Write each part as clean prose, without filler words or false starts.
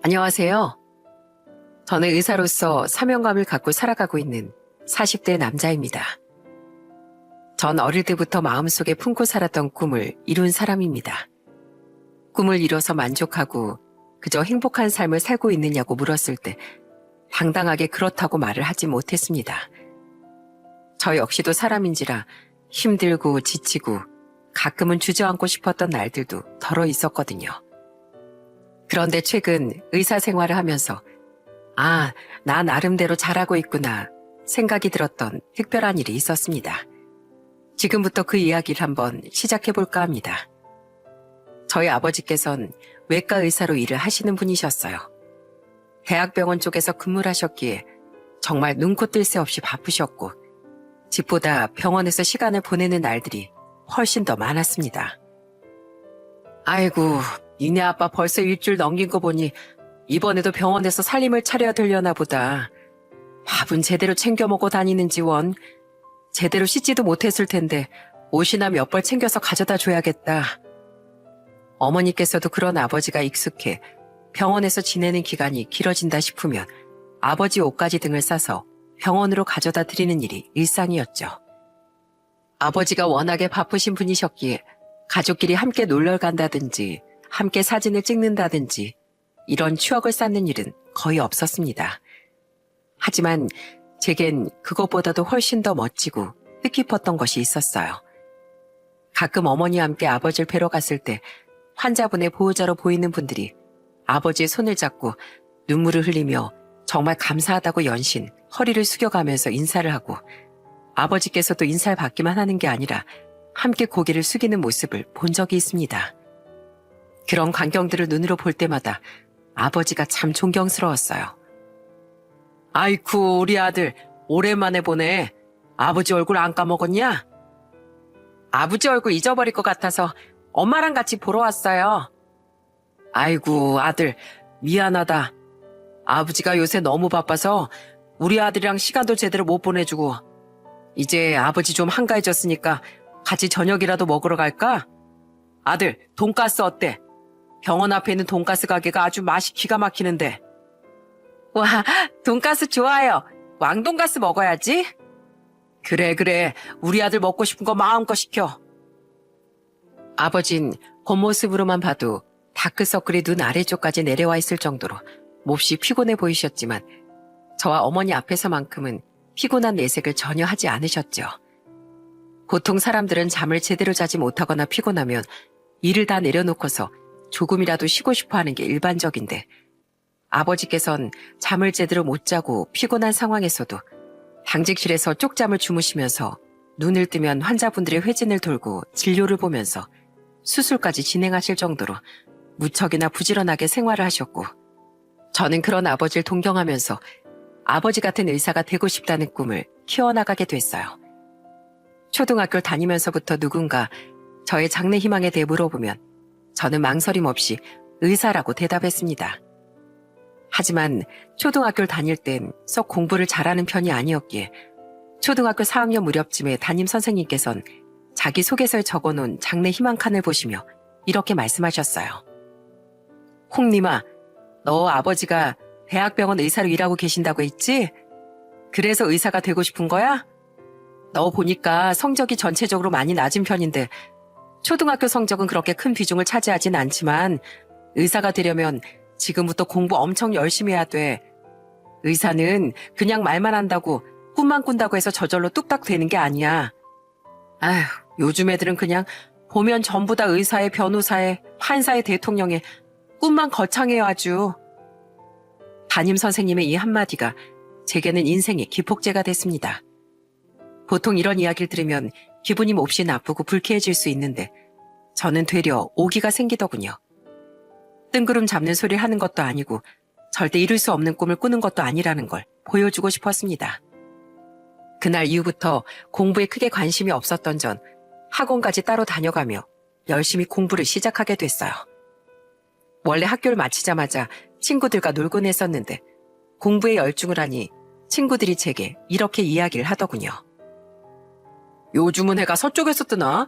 안녕하세요. 저는 의사로서 사명감을 갖고 살아가고 있는 40대 남자입니다. 전 어릴 때부터 마음속에 품고 살았던 꿈을 이룬 사람입니다. 꿈을 이뤄서 만족하고 그저 행복한 삶을 살고 있느냐고 물었을 때 당당하게 그렇다고 말을 하지 못했습니다. 저 역시도 사람인지라 힘들고 지치고 가끔은 주저앉고 싶었던 날들도 덜어 있었거든요. 그런데 최근 의사 생활을 하면서 나 나름대로 잘하고 있구나 생각이 들었던 특별한 일이 있었습니다. 지금부터 그 이야기를 한번 시작해볼까 합니다. 저희 아버지께서는 외과 의사로 일을 하시는 분이셨어요. 대학병원 쪽에서 근무를 하셨기에 정말 눈코 뜰 새 없이 바쁘셨고 집보다 병원에서 시간을 보내는 날들이 훨씬 더 많았습니다. 아이고, 니네 아빠 벌써 일주일 넘긴 거 보니 이번에도 병원에서 살림을 차려야 되려나 보다. 밥은 제대로 챙겨 먹고 다니는지 원. 제대로 씻지도 못했을 텐데 옷이나 몇 벌 챙겨서 가져다 줘야겠다. 어머니께서도 그런 아버지가 익숙해 병원에서 지내는 기간이 길어진다 싶으면 아버지 옷가지 등을 싸서 병원으로 가져다 드리는 일이 일상이었죠. 아버지가 워낙에 바쁘신 분이셨기에 가족끼리 함께 놀러 간다든지 함께 사진을 찍는다든지 이런 추억을 쌓는 일은 거의 없었습니다. 하지만 제겐 그것보다도 훨씬 더 멋지고 뜻깊었던 것이 있었어요. 가끔 어머니와 함께 아버지를 뵈러 갔을 때 환자분의 보호자로 보이는 분들이 아버지의 손을 잡고 눈물을 흘리며 정말 감사하다고 연신 허리를 숙여가면서 인사를 하고 아버지께서도 인사를 받기만 하는 게 아니라 함께 고개를 숙이는 모습을 본 적이 있습니다. 그런 광경들을 눈으로 볼 때마다 아버지가 참 존경스러웠어요. 아이쿠, 우리 아들 오랜만에 보네. 아버지 얼굴 안 까먹었냐? 아버지 얼굴 잊어버릴 것 같아서 엄마랑 같이 보러 왔어요. 아이고, 아들 미안하다. 아버지가 요새 너무 바빠서 우리 아들이랑 시간도 제대로 못 보내주고 이제 아버지 좀 한가해졌으니까 같이 저녁이라도 먹으러 갈까? 아들, 돈가스 어때? 병원 앞에 있는 돈가스 가게가 아주 맛이 기가 막히는데. 와, 돈가스 좋아요. 왕돈가스 먹어야지. 그래. 우리 아들 먹고 싶은 거 마음껏 시켜. 아버진 겉모습으로만 봐도 다크서클이 눈 아래쪽까지 내려와 있을 정도로 몹시 피곤해 보이셨지만 저와 어머니 앞에서만큼은 피곤한 내색을 전혀 하지 않으셨죠. 보통 사람들은 잠을 제대로 자지 못하거나 피곤하면 일을 다 내려놓고서 조금이라도 쉬고 싶어 하는 게 일반적인데 아버지께선 잠을 제대로 못 자고 피곤한 상황에서도 당직실에서 쪽잠을 주무시면서 눈을 뜨면 환자분들의 회진을 돌고 진료를 보면서 수술까지 진행하실 정도로 무척이나 부지런하게 생활을 하셨고 저는 그런 아버지를 동경하면서 아버지 같은 의사가 되고 싶다는 꿈을 키워나가게 됐어요. 초등학교를 다니면서부터 누군가 저의 장래 희망에 대해 물어보면 저는 망설임 없이 의사라고 대답했습니다. 하지만 초등학교를 다닐 땐 썩 공부를 잘하는 편이 아니었기에 초등학교 4학년 무렵쯤에 담임 선생님께서는 자기소개서에 적어놓은 장래 희망 칸을 보시며 이렇게 말씀하셨어요. 홍님아, 너 아버지가 대학병원 의사로 일하고 계신다고 했지? 그래서 의사가 되고 싶은 거야? 너 보니까 성적이 전체적으로 많이 낮은 편인데 초등학교 성적은 그렇게 큰 비중을 차지하진 않지만 의사가 되려면 지금부터 공부 엄청 열심히 해야 돼. 의사는 그냥 말만 한다고 꿈만 꾼다고 해서 저절로 뚝딱 되는 게 아니야. 아휴, 요즘 애들은 그냥 보면 전부 다 의사에 변호사에 판사에 대통령에 꿈만 거창해요 아주. 담임 선생님의 이 한마디가 제게는 인생의 기폭제가 됐습니다. 보통 이런 이야기를 들으면 기분이 몹시 나쁘고 불쾌해질 수 있는데 저는 되려 오기가 생기더군요. 뜬구름 잡는 소리를 하는 것도 아니고 절대 이룰 수 없는 꿈을 꾸는 것도 아니라는 걸 보여주고 싶었습니다. 그날 이후부터 공부에 크게 관심이 없었던 전 학원까지 따로 다녀가며 열심히 공부를 시작하게 됐어요. 원래 학교를 마치자마자 친구들과 놀곤 했었는데 공부에 열중을 하니 친구들이 제게 이렇게 이야기를 하더군요. 요즘은 해가 서쪽에서 뜨나?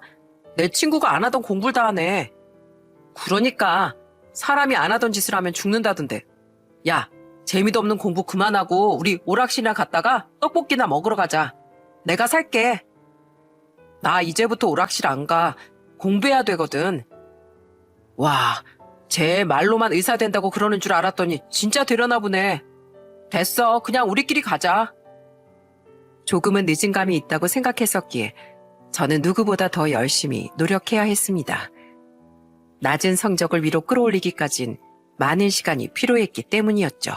내 친구가 안 하던 공부를 다 하네. 그러니까 사람이 안 하던 짓을 하면 죽는다던데 야, 재미도 없는 공부 그만하고 우리 오락실이나 갔다가 떡볶이나 먹으러 가자. 내가 살게. 나 이제부터 오락실 안 가. 공부해야 되거든. 와, 쟤 말로만 의사 된다고 그러는 줄 알았더니 진짜 되려나 보네. 됐어, 그냥 우리끼리 가자. 조금은 늦은 감이 있다고 생각했었기에 저는 누구보다 더 열심히 노력해야 했습니다. 낮은 성적을 위로 끌어올리기까진 많은 시간이 필요했기 때문이었죠.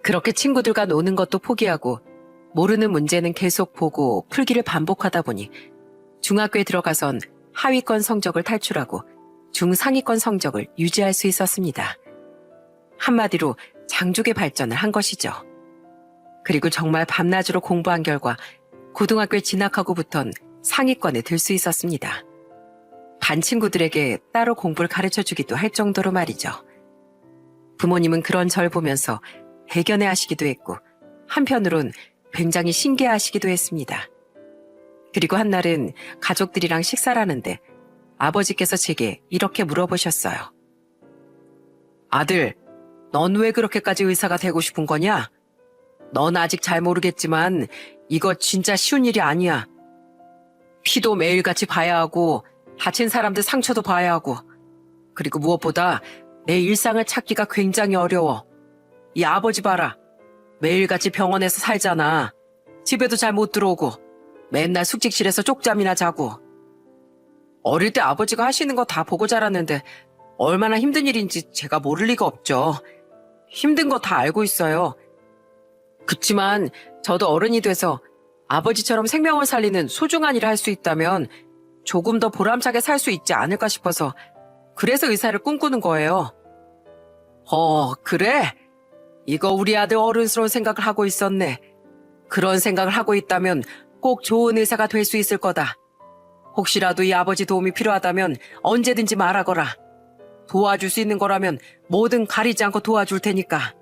그렇게 친구들과 노는 것도 포기하고 모르는 문제는 계속 보고 풀기를 반복하다 보니 중학교에 들어가선 하위권 성적을 탈출하고 중상위권 성적을 유지할 수 있었습니다. 한마디로 장족의 발전을 한 것이죠. 그리고 정말 밤낮으로 공부한 결과 고등학교에 진학하고부턴 상위권에 들 수 있었습니다. 반 친구들에게 따로 공부를 가르쳐주기도 할 정도로 말이죠. 부모님은 그런 절 보면서 대견해 하시기도 했고 한편으론 굉장히 신기해하시기도 했습니다. 그리고 한날은 가족들이랑 식사를 하는데 아버지께서 제게 이렇게 물어보셨어요. 아들, 넌 왜 그렇게까지 의사가 되고 싶은 거냐? 넌 아직 잘 모르겠지만 이거 진짜 쉬운 일이 아니야. 피도 매일같이 봐야 하고 다친 사람들 상처도 봐야 하고 그리고 무엇보다 내 일상을 찾기가 굉장히 어려워. 이 아버지 봐라. 매일같이 병원에서 살잖아. 집에도 잘 못 들어오고 맨날 숙직실에서 쪽잠이나 자고. 어릴 때 아버지가 하시는 거 다 보고 자랐는데 얼마나 힘든 일인지 제가 모를 리가 없죠. 힘든 거 다 알고 있어요. 그치만 저도 어른이 돼서 아버지처럼 생명을 살리는 소중한 일을 할 수 있다면 조금 더 보람차게 살 수 있지 않을까 싶어서 그래서 의사를 꿈꾸는 거예요. 그래? 이거 우리 아들 어른스러운 생각을 하고 있었네. 그런 생각을 하고 있다면 꼭 좋은 의사가 될 수 있을 거다. 혹시라도 이 아버지 도움이 필요하다면 언제든지 말하거라. 도와줄 수 있는 거라면 뭐든 가리지 않고 도와줄 테니까.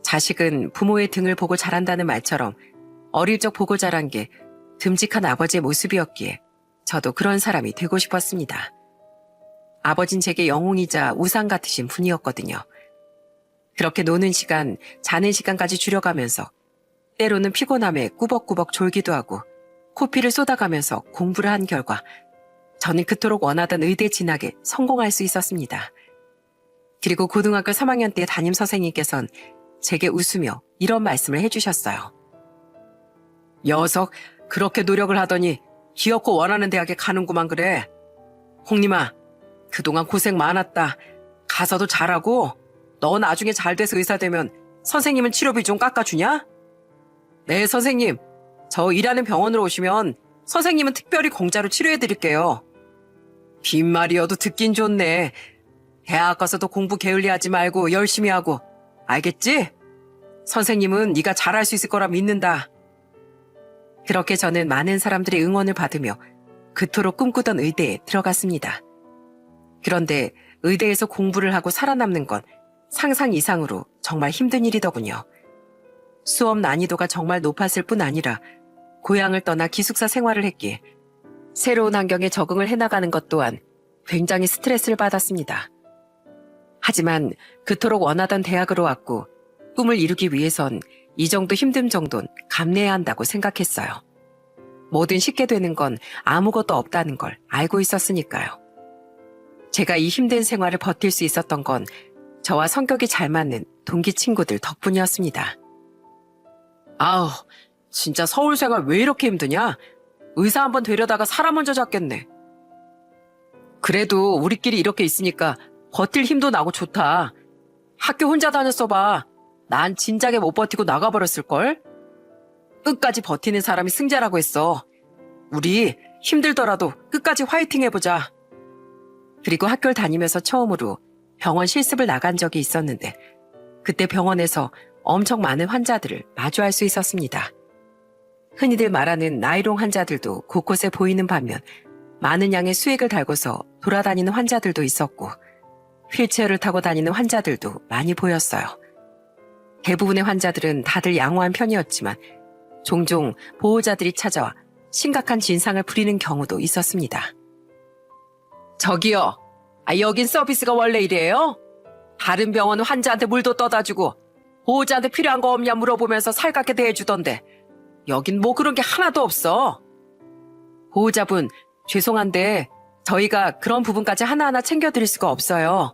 자식은 부모의 등을 보고 자란다는 말처럼 어릴 적 보고 자란 게 듬직한 아버지의 모습이었기에 저도 그런 사람이 되고 싶었습니다. 아버진 제게 영웅이자 우상 같으신 분이었거든요. 그렇게 노는 시간, 자는 시간까지 줄여가면서 때로는 피곤함에 꾸벅꾸벅 졸기도 하고 코피를 쏟아가면서 공부를 한 결과 저는 그토록 원하던 의대 진학에 성공할 수 있었습니다. 그리고 고등학교 3학년 때 담임 선생님께선 제게 웃으며 이런 말씀을 해주셨어요. 녀석, 그렇게 노력을 하더니 귀엽고 원하는 대학에 가는구만 그래. 홍림아, 그동안 고생 많았다. 가서도 잘하고 너 나중에 잘 돼서 의사 되면 선생님은 치료비 좀 깎아주냐? 네, 선생님. 저 일하는 병원으로 오시면 선생님은 특별히 공짜로 치료해드릴게요. 빈말이어도 듣긴 좋네. 대학 가서도 공부 게을리하지 말고 열심히 하고. 알겠지? 선생님은 네가 잘할 수 있을 거라 믿는다. 그렇게 저는 많은 사람들의 응원을 받으며 그토록 꿈꾸던 의대에 들어갔습니다. 그런데 의대에서 공부를 하고 살아남는 건 상상 이상으로 정말 힘든 일이더군요. 수업 난이도가 정말 높았을 뿐 아니라 고향을 떠나 기숙사 생활을 했기에 새로운 환경에 적응을 해나가는 것 또한 굉장히 스트레스를 받았습니다. 하지만 그토록 원하던 대학으로 왔고 꿈을 이루기 위해선 이 정도 힘듦 정도는 감내해야 한다고 생각했어요. 뭐든 쉽게 되는 건 아무것도 없다는 걸 알고 있었으니까요. 제가 이 힘든 생활을 버틸 수 있었던 건 저와 성격이 잘 맞는 동기 친구들 덕분이었습니다. 아우, 진짜 서울 생활 왜 이렇게 힘드냐? 의사 한번 되려다가 사람 먼저 잡겠네. 그래도 우리끼리 이렇게 있으니까 버틸 힘도 나고 좋다. 학교 혼자 다녔어봐. 난 진작에 못 버티고 나가버렸을걸? 끝까지 버티는 사람이 승자라고 했어. 우리 힘들더라도 끝까지 화이팅 해보자. 그리고 학교를 다니면서 처음으로 병원 실습을 나간 적이 있었는데 그때 병원에서 엄청 많은 환자들을 마주할 수 있었습니다. 흔히들 말하는 나이롱 환자들도 곳곳에 보이는 반면 많은 양의 수액을 달고서 돌아다니는 환자들도 있었고 휠체어를 타고 다니는 환자들도 많이 보였어요. 대부분의 환자들은 다들 양호한 편이었지만 종종 보호자들이 찾아와 심각한 진상을 부리는 경우도 있었습니다. 저기요, 여긴 서비스가 원래 이래요? 다른 병원은 환자한테 물도 떠다 주고 보호자한테 필요한 거 없냐 물어보면서 살갑게 대해주던데 여긴 뭐 그런 게 하나도 없어. 보호자분, 죄송한데 저희가 그런 부분까지 하나하나 챙겨드릴 수가 없어요.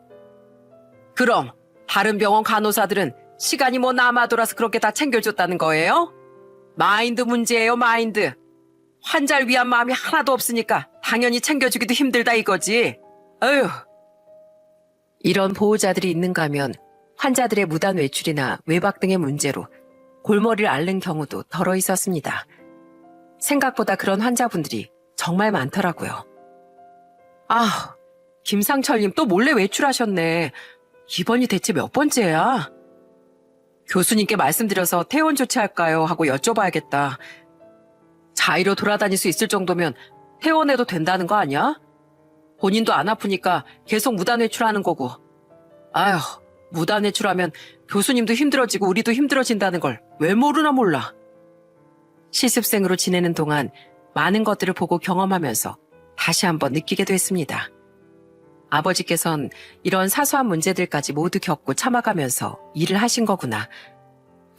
그럼 다른 병원 간호사들은 시간이 뭐 남아돌아서 그렇게 다 챙겨줬다는 거예요? 마인드 문제예요, 마인드. 환자를 위한 마음이 하나도 없으니까 당연히 챙겨주기도 힘들다 이거지. 어휴. 이런 보호자들이 있는가 하면 환자들의 무단 외출이나 외박 등의 문제로 골머리를 앓는 경우도 덜어 있었습니다. 생각보다 그런 환자분들이 정말 많더라고요. 아, 김상철님 또 몰래 외출하셨네. 이번이 대체 몇 번째야? 교수님께 말씀드려서 퇴원 조치할까요? 하고 여쭤봐야겠다. 자의로 돌아다닐 수 있을 정도면 퇴원해도 된다는 거 아니야? 본인도 안 아프니까 계속 무단 외출하는 거고. 아휴, 무단 외출하면 교수님도 힘들어지고 우리도 힘들어진다는 걸 왜 모르나 몰라. 시습생으로 지내는 동안 많은 것들을 보고 경험하면서 다시 한번 느끼게 됐습니다. 아버지께선 이런 사소한 문제들까지 모두 겪고 참아가면서 일을 하신 거구나.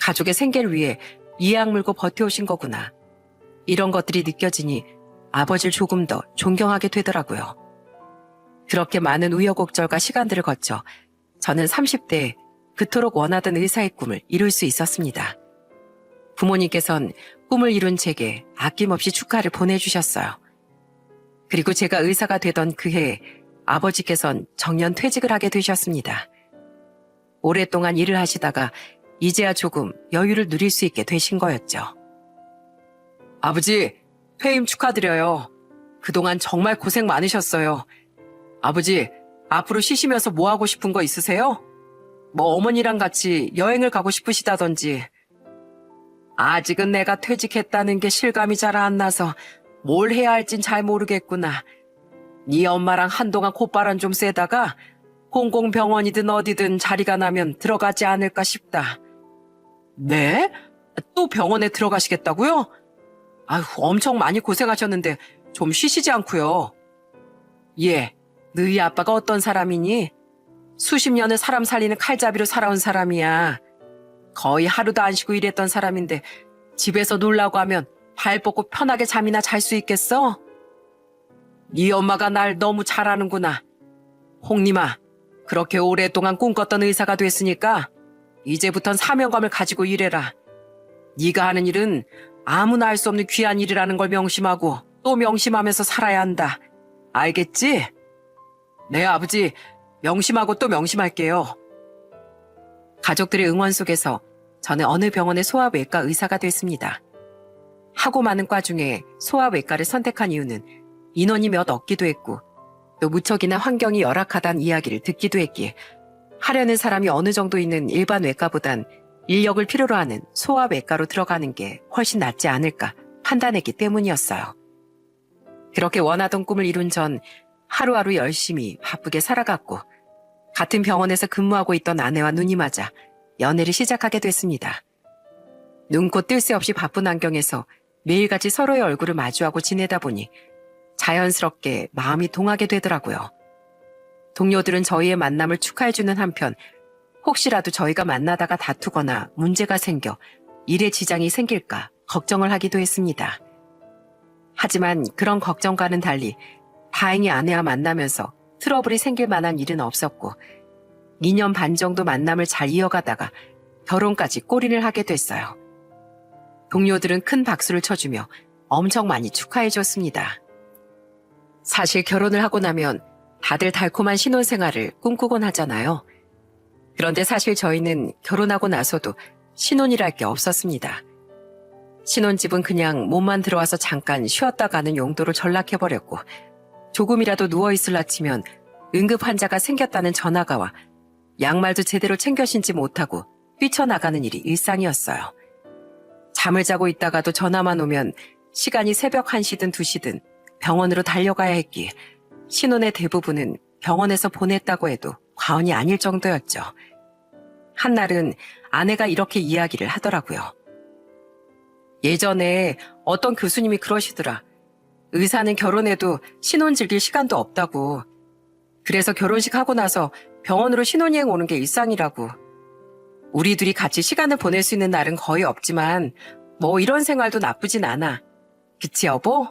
가족의 생계를 위해 이악 물고 버텨오신 거구나. 이런 것들이 느껴지니 아버지를 조금 더 존경하게 되더라고요. 그렇게 많은 우여곡절과 시간들을 거쳐 저는 30대에 그토록 원하던 의사의 꿈을 이룰 수 있었습니다. 부모님께선 꿈을 이룬 제게 아낌없이 축하를 보내주셨어요. 그리고 제가 의사가 되던 그 해에 아버지께선 정년 퇴직을 하게 되셨습니다. 오랫동안 일을 하시다가 이제야 조금 여유를 누릴 수 있게 되신 거였죠. 아버지, 퇴임 축하드려요. 그동안 정말 고생 많으셨어요. 아버지, 앞으로 쉬시면서 뭐 하고 싶은 거 있으세요? 뭐 어머니랑 같이 여행을 가고 싶으시다던지. 아직은 내가 퇴직했다는 게 실감이 잘 안 나서 뭘 해야 할진 잘 모르겠구나. 네 엄마랑 한동안 콧바람 좀 쐬다가 공공병원이든 어디든 자리가 나면 들어가지 않을까 싶다. 네? 또 병원에 들어가시겠다고요? 아휴, 엄청 많이 고생하셨는데 좀 쉬시지 않고요. 예, 너희 아빠가 어떤 사람이니? 수십 년을 사람 살리는 칼잡이로 살아온 사람이야. 거의 하루도 안 쉬고 일했던 사람인데 집에서 놀라고 하면 발 뻗고 편하게 잠이나 잘 수 있겠어? 네 엄마가 날 너무 잘 아는구나. 홍님아, 그렇게 오랫동안 꿈꿨던 의사가 됐으니까 이제부턴 사명감을 가지고 일해라. 네가 하는 일은 아무나 할 수 없는 귀한 일이라는 걸 명심하고 또 명심하면서 살아야 한다. 알겠지? 네, 아버지. 명심하고 또 명심할게요. 가족들의 응원 속에서 저는 어느 병원의 소아외과 의사가 됐습니다. 하고 많은 과 중에 소아외과를 선택한 이유는 인원이 몇 없기도 했고 또 무척이나 환경이 열악하다는 이야기를 듣기도 했기에 하려는 사람이 어느 정도 있는 일반 외과보단 인력을 필요로 하는 소아외과로 들어가는 게 훨씬 낫지 않을까 판단했기 때문이었어요. 그렇게 원하던 꿈을 이룬 전 하루하루 열심히 바쁘게 살아갔고 같은 병원에서 근무하고 있던 아내와 눈이 맞아 연애를 시작하게 됐습니다. 눈코 뜰 새 없이 바쁜 환경에서 매일같이 서로의 얼굴을 마주하고 지내다 보니 자연스럽게 마음이 동하게 되더라고요. 동료들은 저희의 만남을 축하해주는 한편 혹시라도 저희가 만나다가 다투거나 문제가 생겨 일에 지장이 생길까 걱정을 하기도 했습니다. 하지만 그런 걱정과는 달리 다행히 아내와 만나면서 트러블이 생길 만한 일은 없었고 2년 반 정도 만남을 잘 이어가다가 결혼까지 골인을 하게 됐어요. 동료들은 큰 박수를 쳐주며 엄청 많이 축하해줬습니다. 사실 결혼을 하고 나면 다들 달콤한 신혼생활을 꿈꾸곤 하잖아요. 그런데 사실 저희는 결혼하고 나서도 신혼이랄 게 없었습니다. 신혼집은 그냥 몸만 들어와서 잠깐 쉬었다 가는 용도로 전락해버렸고 조금이라도 누워있을라 치면 응급 환자가 생겼다는 전화가 와 양말도 제대로 챙겨 신지 못하고 뛰쳐나가는 일이 일상이었어요. 잠을 자고 있다가도 전화만 오면 시간이 새벽 1시든 2시든 병원으로 달려가야 했기에 신혼의 대부분은 병원에서 보냈다고 해도 과언이 아닐 정도였죠. 한날은 아내가 이렇게 이야기를 하더라고요. 예전에 어떤 교수님이 그러시더라. 의사는 결혼해도 신혼 즐길 시간도 없다고. 그래서 결혼식 하고 나서 병원으로 신혼여행 오는 게 일상이라고. 우리 둘이 같이 시간을 보낼 수 있는 날은 거의 없지만 뭐 이런 생활도 나쁘진 않아. 그치 여보?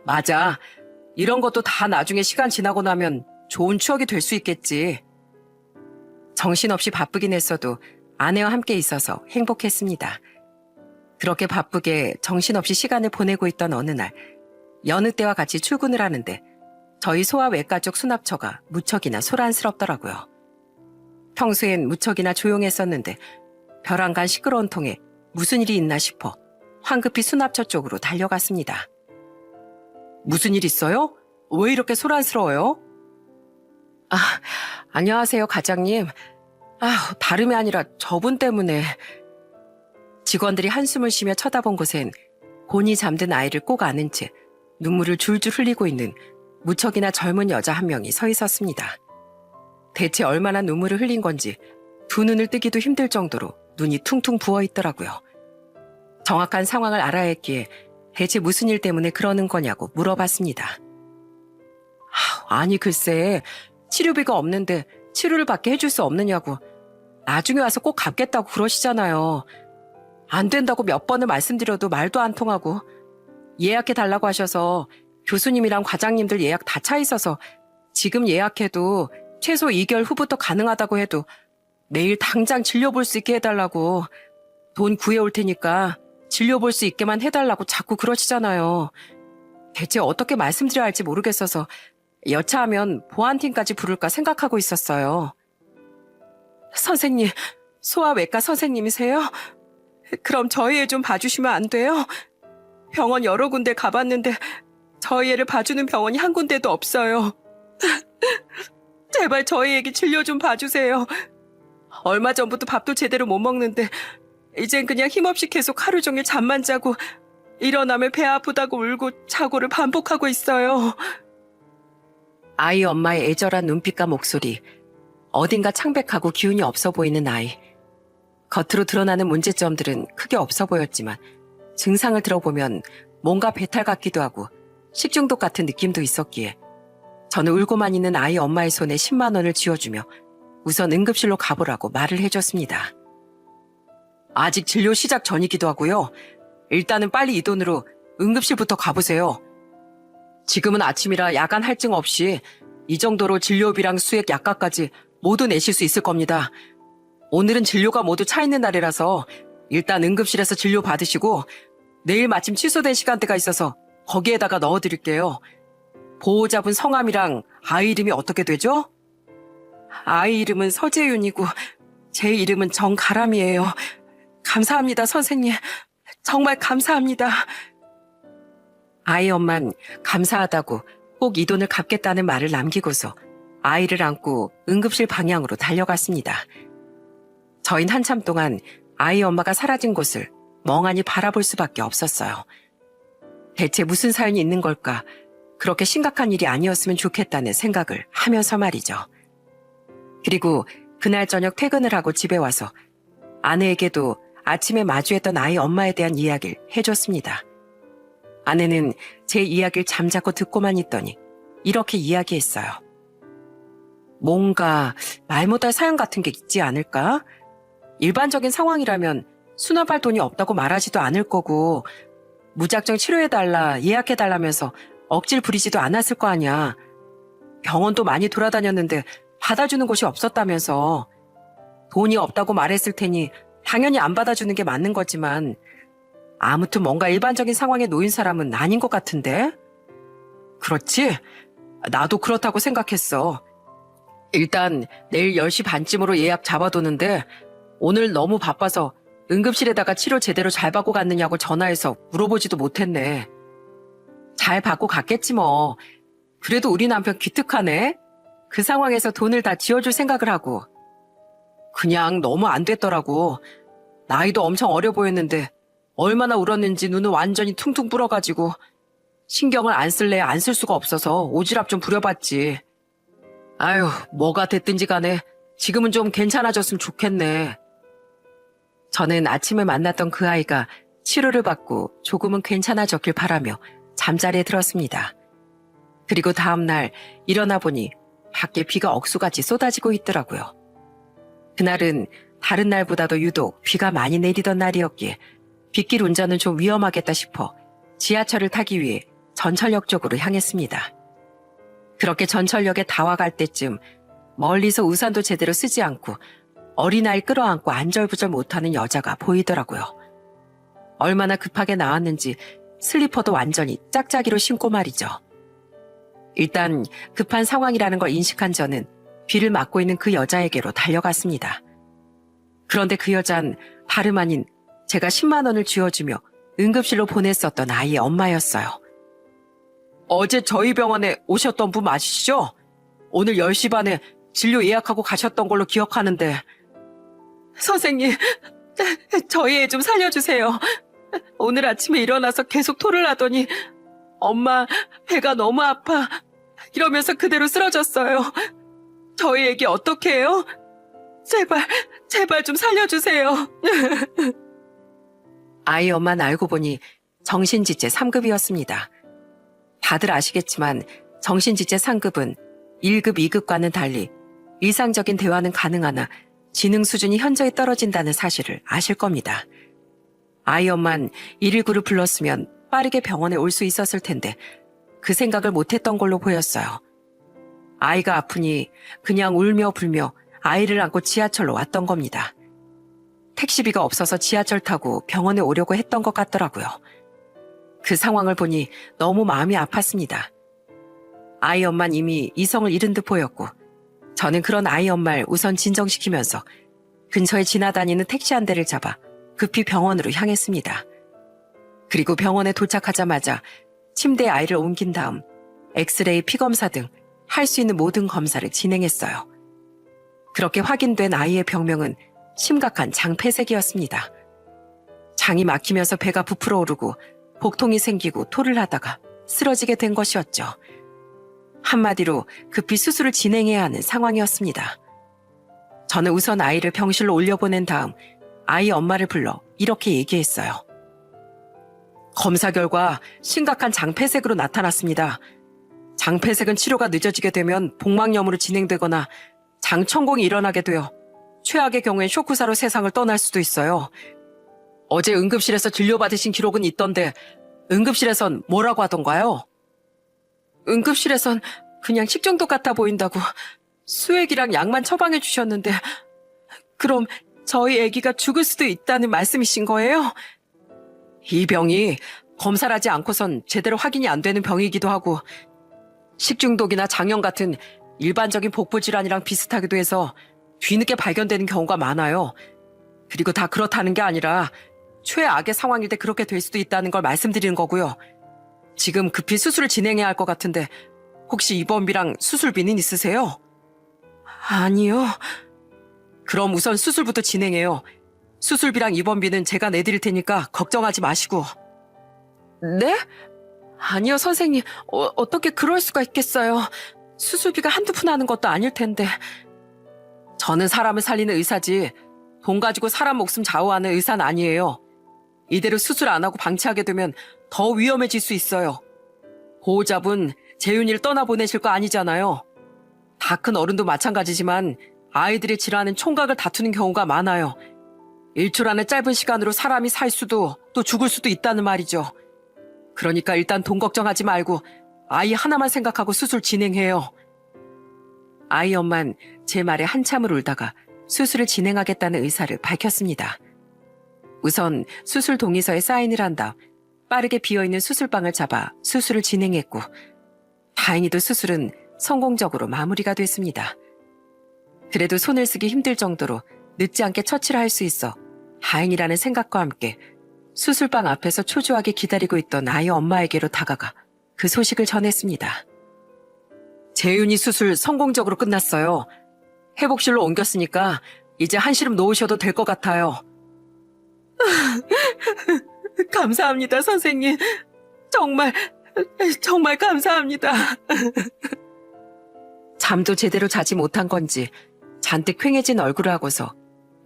맞아. 이런 것도 다 나중에 시간 지나고 나면 좋은 추억이 될 수 있겠지. 정신없이 바쁘긴 했어도 아내와 함께 있어서 행복했습니다. 그렇게 바쁘게 정신없이 시간을 보내고 있던 어느 날, 여느 때와 같이 출근을 하는데 저희 소아 외가족 수납처가 무척이나 소란스럽더라고요. 평소엔 무척이나 조용했었는데 벼랑간 시끄러운 통에 무슨 일이 있나 싶어 황급히 수납처 쪽으로 달려갔습니다. 무슨 일 있어요? 왜 이렇게 소란스러워요? 아, 안녕하세요, 과장님. 다름이 아니라 저분 때문에. 직원들이 한숨을 쉬며 쳐다본 곳엔 곤히 잠든 아이를 꼭 안은 채 눈물을 줄줄 흘리고 있는 무척이나 젊은 여자 한 명이 서 있었습니다. 대체 얼마나 눈물을 흘린 건지 두 눈을 뜨기도 힘들 정도로 눈이 퉁퉁 부어 있더라고요. 정확한 상황을 알아야 했기에 대체 무슨 일 때문에 그러는 거냐고 물어봤습니다. 아니 글쎄, 치료비가 없는데 치료를 받게 해줄 수 없느냐고. 나중에 와서 꼭 갚겠다고 그러시잖아요. 안 된다고 몇 번을 말씀드려도 말도 안 통하고, 예약해달라고 하셔서 교수님이랑 과장님들 예약 다 차 있어서 지금 예약해도 최소 2개월 후부터 가능하다고 해도 내일 당장 진료 볼 수 있게 해달라고, 돈 구해올 테니까 진료 볼 수 있게만 해달라고 자꾸 그러시잖아요. 대체 어떻게 말씀드려야 할지 모르겠어서 여차하면 보안팀까지 부를까 생각하고 있었어요. 선생님, 소아외과 선생님이세요? 그럼 저희 애 좀 봐주시면 안 돼요? 병원 여러 군데 가봤는데 저희 애를 봐주는 병원이 한 군데도 없어요. 제발 저희 애기 진료 좀 봐주세요. 얼마 전부터 밥도 제대로 못 먹는데 이젠 그냥 힘없이 계속 하루 종일 잠만 자고 일어나면 배 아프다고 울고 자고를 반복하고 있어요. 아이 엄마의 애절한 눈빛과 목소리, 어딘가 창백하고 기운이 없어 보이는 아이. 겉으로 드러나는 문제점들은 크게 없어 보였지만 증상을 들어보면 뭔가 배탈 같기도 하고 식중독 같은 느낌도 있었기에 저는 울고만 있는 아이 엄마의 손에 10만 원을 쥐어주며 우선 응급실로 가보라고 말을 해줬습니다. 아직 진료 시작 전이기도 하고요. 일단은 빨리 이 돈으로 응급실부터 가보세요. 지금은 아침이라 야간 할증 없이 이 정도로 진료비랑 수액 약값까지 모두 내실 수 있을 겁니다. 오늘은 진료가 모두 차 있는 날이라서 일단 응급실에서 진료 받으시고 내일 마침 취소된 시간대가 있어서 거기에다가 넣어드릴게요. 보호자분 성함이랑 아이 이름이 어떻게 되죠? 아이 이름은 서재윤이고 제 이름은 정가람이에요. 감사합니다, 선생님. 정말 감사합니다. 아이 엄만 감사하다고 꼭 이 돈을 갚겠다는 말을 남기고서 아이를 안고 응급실 방향으로 달려갔습니다. 저흰 한참 동안 아이 엄마가 사라진 곳을 멍하니 바라볼 수밖에 없었어요. 대체 무슨 사연이 있는 걸까? 그렇게 심각한 일이 아니었으면 좋겠다는 생각을 하면서 말이죠. 그리고 그날 저녁 퇴근을 하고 집에 와서 아내에게도 아침에 마주했던 아이 엄마에 대한 이야기를 해줬습니다. 아내는 제 이야기를 잠자코 듣고만 있더니 이렇게 이야기했어요. 뭔가 말 못할 사연 같은 게 있지 않을까? 일반적인 상황이라면 수납할 돈이 없다고 말하지도 않을 거고 무작정 치료해달라 예약해달라면서 억지를 부리지도 않았을 거 아니야. 병원도 많이 돌아다녔는데 받아주는 곳이 없었다면서. 돈이 없다고 말했을 테니 당연히 안 받아주는 게 맞는 거지만 아무튼 뭔가 일반적인 상황에 놓인 사람은 아닌 것 같은데? 그렇지? 나도 그렇다고 생각했어. 일단 내일 10시 반쯤으로 예약 잡아두는데 오늘 너무 바빠서 응급실에다가 치료 제대로 잘 받고 갔느냐고 전화해서 물어보지도 못했네. 잘 받고 갔겠지 뭐. 그래도 우리 남편 기특하네. 그 상황에서 돈을 다 지어줄 생각을 하고. 그냥 너무 안 됐더라고. 나이도 엄청 어려 보였는데 얼마나 울었는지 눈은 완전히 퉁퉁 불어가지고 신경을 안 쓸래 안 쓸 수가 없어서 오지랖 좀 부려봤지. 아유, 뭐가 됐든지 간에 지금은 좀 괜찮아졌으면 좋겠네. 저는 아침에 만났던 그 아이가 치료를 받고 조금은 괜찮아졌길 바라며 잠자리에 들었습니다. 그리고 다음날 일어나 보니 밖에 비가 억수같이 쏟아지고 있더라고요. 그날은 다른 날보다도 유독 비가 많이 내리던 날이었기에 빗길 운전은 좀 위험하겠다 싶어 지하철을 타기 위해 전철역 쪽으로 향했습니다. 그렇게 전철역에 다와갈 때쯤 멀리서 우산도 제대로 쓰지 않고 어린아이 끌어안고 안절부절 못하는 여자가 보이더라고요. 얼마나 급하게 나왔는지 슬리퍼도 완전히 짝짝이로 신고 말이죠. 일단 급한 상황이라는 걸 인식한 저는 비를 맞고 있는 그 여자에게로 달려갔습니다. 그런데 그 여잔 다름 아닌 제가 10만 원을 쥐어주며 응급실로 보냈었던 아이의 엄마였어요. 어제 저희 병원에 오셨던 분 맞으시죠? 오늘 10시 반에 진료 예약하고 가셨던 걸로 기억하는데. 선생님, 저희 애 좀 살려주세요. 오늘 아침에 일어나서 계속 토를 하더니 엄마, 배가 너무 아파 이러면서 그대로 쓰러졌어요. 저희 애기 어떻게 해요? 제발 좀 살려주세요. 아이 엄마는 알고 보니 정신지체 3급이었습니다. 다들 아시겠지만 정신지체 3급은 1급, 2급과는 달리 일상적인 대화는 가능하나 지능 수준이 현저히 떨어진다는 사실을 아실 겁니다. 아이 엄만 119를 불렀으면 빠르게 병원에 올 수 있었을 텐데 그 생각을 못했던 걸로 보였어요. 아이가 아프니 그냥 울며 불며 아이를 안고 지하철로 왔던 겁니다. 택시비가 없어서 지하철 타고 병원에 오려고 했던 것 같더라고요. 그 상황을 보니 너무 마음이 아팠습니다. 아이 엄만 이미 이성을 잃은 듯 보였고 저는 그런 아이 엄마를 우선 진정시키면서 근처에 지나다니는 택시 한 대를 잡아 급히 병원으로 향했습니다. 그리고 병원에 도착하자마자 침대에 아이를 옮긴 다음 엑스레이, 피검사 등 할 수 있는 모든 검사를 진행했어요. 그렇게 확인된 아이의 병명은 심각한 장폐색이었습니다. 장이 막히면서 배가 부풀어 오르고 복통이 생기고 토를 하다가 쓰러지게 된 것이었죠. 한마디로 급히 수술을 진행해야 하는 상황이었습니다. 저는 우선 아이를 병실로 올려보낸 다음 아이 엄마를 불러 이렇게 얘기했어요. 검사 결과 심각한 장폐색으로 나타났습니다. 장폐색은 치료가 늦어지게 되면 복막염으로 진행되거나 장천공이 일어나게 되어 최악의 경우엔 쇼크사로 세상을 떠날 수도 있어요. 어제 응급실에서 진료받으신 기록은 있던데 응급실에선 뭐라고 하던가요? 응급실에선 그냥 식중독 같아 보인다고 수액이랑 약만 처방해 주셨는데 그럼 저희 아기가 죽을 수도 있다는 말씀이신 거예요? 이 병이 검사를 하지 않고선 제대로 확인이 안 되는 병이기도 하고 식중독이나 장염 같은 일반적인 복부질환이랑 비슷하기도 해서 뒤늦게 발견되는 경우가 많아요. 그리고 다 그렇다는 게 아니라 최악의 상황일 때 그렇게 될 수도 있다는 걸 말씀드리는 거고요. 지금 급히 수술을 진행해야 할 것 같은데 혹시 입원비랑 수술비는 있으세요? 아니요. 그럼 우선 수술부터 진행해요. 수술비랑 입원비는 제가 내드릴 테니까 걱정하지 마시고. 네? 아니요, 선생님. 어떻게 그럴 수가 있겠어요. 수술비가 한두 푼 하는 것도 아닐 텐데. 저는 사람을 살리는 의사지 돈 가지고 사람 목숨 좌우하는 의사는 아니에요. 이대로 수술 안 하고 방치하게 되면 더 위험해질 수 있어요. 보호자분 재윤이를 떠나보내실 거 아니잖아요. 다 큰 어른도 마찬가지지만 아이들의 질환은 총각을 다투는 경우가 많아요. 일주일안의 짧은 시간으로 사람이 살 수도 또 죽을 수도 있다는 말이죠. 그러니까 일단 돈 걱정하지 말고 아이 하나만 생각하고 수술 진행해요. 아이 엄만 제 말에 한참을 울다가 수술을 진행하겠다는 의사를 밝혔습니다. 우선 수술 동의서에 사인을 한 다음 빠르게 비어있는 수술방을 잡아 수술을 진행했고 다행히도 수술은 성공적으로 마무리가 됐습니다. 그래도 손을 쓰기 힘들 정도로 늦지 않게 처치를 할 수 있어 다행이라는 생각과 함께 수술방 앞에서 초조하게 기다리고 있던 아이 엄마에게로 다가가 그 소식을 전했습니다. 재윤이 수술 성공적으로 끝났어요. 회복실로 옮겼으니까 이제 한시름 놓으셔도 될 것 같아요. 감사합니다, 선생님. 정말 감사합니다. 잠도 제대로 자지 못한 건지 잔뜩 퀭해진 얼굴을 하고서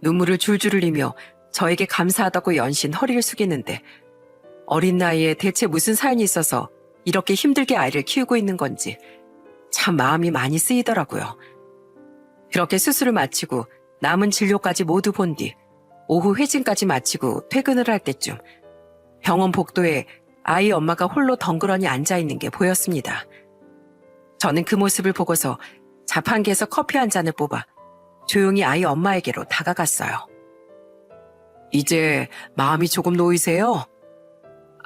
눈물을 줄줄 흘리며 저에게 감사하다고 연신 허리를 숙이는데 어린 나이에 대체 무슨 사연이 있어서 이렇게 힘들게 아이를 키우고 있는 건지 참 마음이 많이 쓰이더라고요. 그렇게 수술을 마치고 남은 진료까지 모두 본 뒤 오후 회진까지 마치고 퇴근을 할 때쯤 병원 복도에 아이 엄마가 홀로 덩그러니 앉아있는 게 보였습니다. 저는 그 모습을 보고서 자판기에서 커피 한 잔을 뽑아 조용히 아이 엄마에게로 다가갔어요. 이제 마음이 조금 놓이세요?